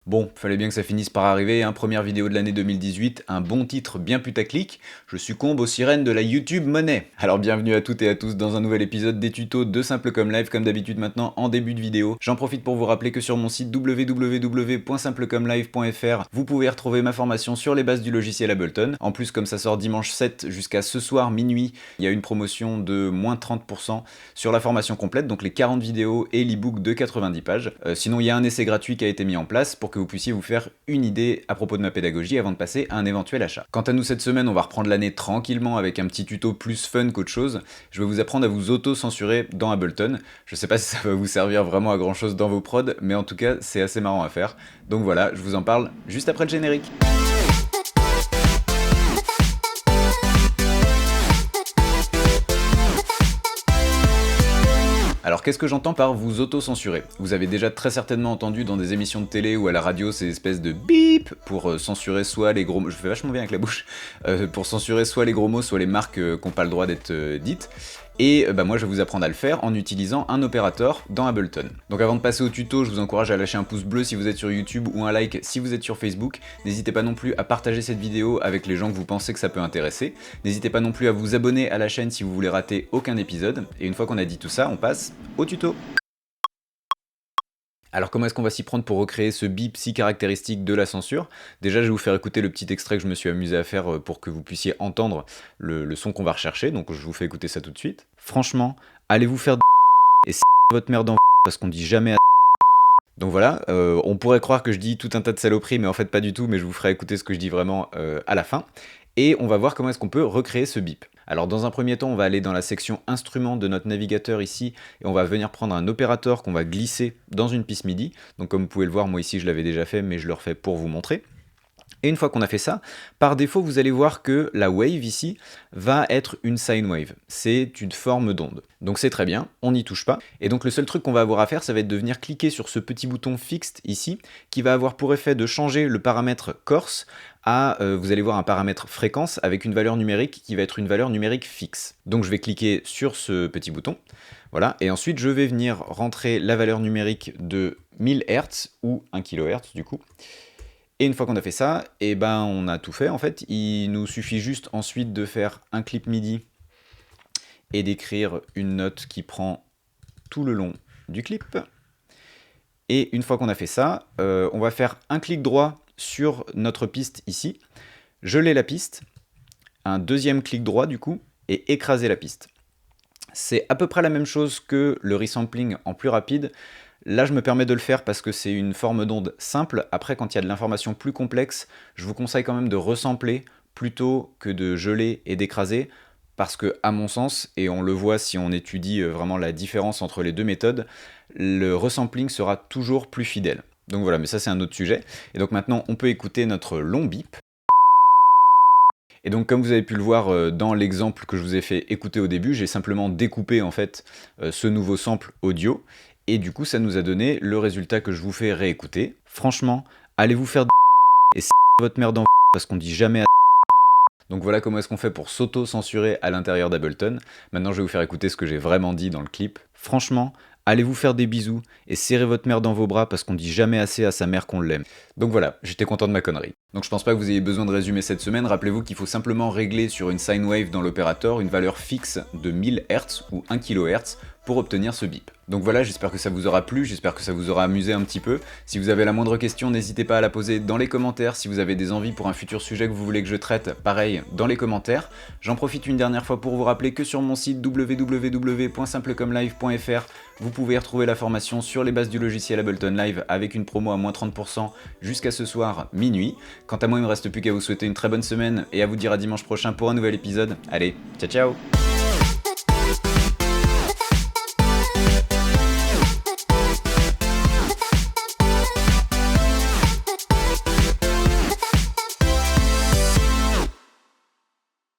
Bon, fallait bien que ça finisse par arriver, hein, première vidéo de l'année 2018, un bon titre bien putaclic, je succombe aux sirènes de la YouTube monnaie. Alors bienvenue à toutes et à tous dans un nouvel épisode des tutos de Simple Comme Live, comme d'habitude maintenant en début de vidéo. J'en profite pour vous rappeler que sur mon site www.simplecomelive.fr, vous pouvez retrouver ma formation sur les bases du logiciel Ableton. En plus, comme ça sort dimanche 7 jusqu'à ce soir minuit, il y a une promotion de moins 30% sur la formation complète, donc les 40 vidéos et l'ebook de 90 pages. Sinon, il y a un essai gratuit qui a été mis en place pour que vous puissiez vous faire une idée à propos de ma pédagogie avant de passer à un éventuel achat. Quant à nous cette semaine, on va reprendre l'année tranquillement avec un petit tuto plus fun qu'autre chose. Je vais vous apprendre à vous auto-censurer dans Ableton. Je sais pas si ça va vous servir vraiment à grand chose dans vos prods, mais en tout cas c'est assez marrant à faire. Donc voilà, je vous en parle juste après le générique. Alors qu'est-ce que j'entends par vous auto-censurer? Vous avez déjà très certainement entendu dans des émissions de télé ou à la radio ces espèces de bip pour censurer soit les gros mots, je fais vachement bien avec la bouche, pour censurer soit les gros mots, soit les marques qui n'ont pas le droit d'être dites. Et moi je vais vous apprendre à le faire en utilisant un opérateur dans Ableton. Donc avant de passer au tuto, je vous encourage à lâcher un pouce bleu si vous êtes sur YouTube ou un like si vous êtes sur Facebook. N'hésitez pas non plus à partager cette vidéo avec les gens que vous pensez que ça peut intéresser. N'hésitez pas non plus à vous abonner à la chaîne si vous voulez rater aucun épisode. Et une fois qu'on a dit tout ça, on passe au tuto. Alors comment est-ce qu'on va s'y prendre pour recréer ce bip si caractéristique de la censure? Déjà je vais vous faire écouter le petit extrait que je me suis amusé à faire pour que vous puissiez entendre le son qu'on va rechercher, donc je vous fais écouter ça tout de suite. Franchement, allez vous faire et votre mère dans parce qu'on dit jamais à. Donc voilà, on pourrait croire que je dis tout un tas de saloperies, mais en fait pas du tout, mais je vous ferai écouter ce que je dis vraiment à la fin. Et on va voir comment est-ce qu'on peut recréer ce bip. Alors dans un premier temps, on va aller dans la section instruments de notre navigateur ici, et on va venir prendre un opérateur qu'on va glisser dans une piste MIDI. Donc comme vous pouvez le voir, moi ici je l'avais déjà fait, mais je le refais pour vous montrer. Et une fois qu'on a fait ça, par défaut, vous allez voir que la wave ici va être une sine wave. C'est une forme d'onde. Donc c'est très bien, on n'y touche pas. Et donc le seul truc qu'on va avoir à faire, ça va être de venir cliquer sur ce petit bouton fixed ici, qui va avoir pour effet de changer le paramètre coarse à, vous allez voir, un paramètre fréquence avec une valeur numérique qui va être une valeur numérique fixe. Donc je vais cliquer sur ce petit bouton, voilà, et ensuite je vais venir rentrer la valeur numérique de 1000 Hz ou 1 kHz du coup. Et une fois qu'on a fait ça, et on a tout fait en fait. Il nous suffit juste ensuite de faire un clip MIDI et d'écrire une note qui prend tout le long du clip. Et une fois qu'on a fait ça, on va faire un clic droit sur notre piste ici, geler la piste, un deuxième clic droit du coup, et écraser la piste. C'est à peu près la même chose que le resampling en plus rapide. Là, je me permets de le faire parce que c'est une forme d'onde simple. Après, quand il y a de l'information plus complexe, je vous conseille quand même de resampler plutôt que de geler et d'écraser. Parce que, à mon sens, et on le voit si on étudie vraiment la différence entre les deux méthodes, le resampling sera toujours plus fidèle. Donc voilà, mais ça c'est un autre sujet. Et donc maintenant, on peut écouter notre long bip. Et donc comme vous avez pu le voir dans l'exemple que je vous ai fait écouter au début, j'ai simplement découpé en fait ce nouveau sample audio. Et du coup, ça nous a donné le résultat que je vous fais réécouter. Franchement, allez vous faire et votre mère dans parce qu'on dit jamais à. Donc voilà comment est-ce qu'on fait pour s'auto-censurer à l'intérieur d'Ableton. Maintenant, je vais vous faire écouter ce que j'ai vraiment dit dans le clip. Franchement, allez vous faire des bisous et serrez votre mère dans vos bras parce qu'on dit jamais assez à sa mère qu'on l'aime. Donc voilà, j'étais content de ma connerie. Donc je pense pas que vous ayez besoin de résumer cette semaine, rappelez-vous qu'il faut simplement régler sur une sine wave dans l'opérateur une valeur fixe de 1000 Hz ou 1 kHz pour obtenir ce bip. Donc voilà, j'espère que ça vous aura plu, j'espère que ça vous aura amusé un petit peu. Si vous avez la moindre question, n'hésitez pas à la poser dans les commentaires. Si vous avez des envies pour un futur sujet que vous voulez que je traite, pareil, dans les commentaires. J'en profite une dernière fois pour vous rappeler que sur mon site www.simplecomelive.fr, vous pouvez retrouver la formation sur les bases du logiciel Ableton Live avec une promo à moins 30% jusqu'à ce soir minuit. Quant à moi, il me reste plus qu'à vous souhaiter une très bonne semaine et à vous dire à dimanche prochain pour un nouvel épisode. Allez, ciao ciao!